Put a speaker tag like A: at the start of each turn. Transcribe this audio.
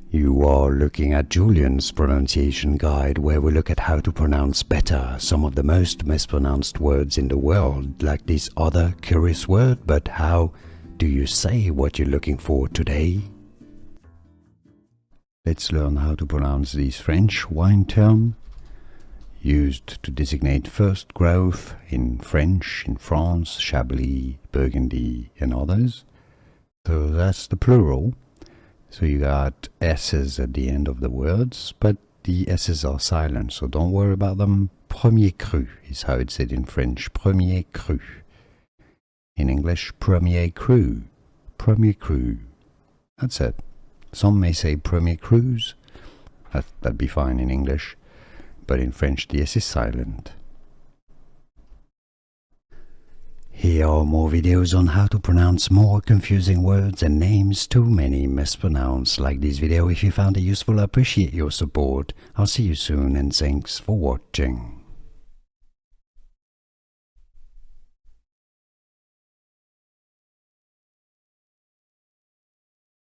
A: You are looking at Julian's pronunciation guide, where we look at how to pronounce better some of the most mispronounced words in the world, like this other curious word. But how do you say what you're looking for today? Let's learn how to pronounce this French wine term, used to designate first growth in French in France, Chablis, Burgundy and others. So that's the plural. So you got S's at the end of the words, but the S's are silent, so don't worry about them. Premier cru is how it's said in French, premier cru. In English, premier cru, premier cru. That's it. Some may say premier crus, that'd be fine in English, but in French the S is silent. Here are more videos on how to pronounce more confusing words and names too many mispronounced. Like this video if you found it useful. I appreciate your support. I'll see you soon and thanks for watching.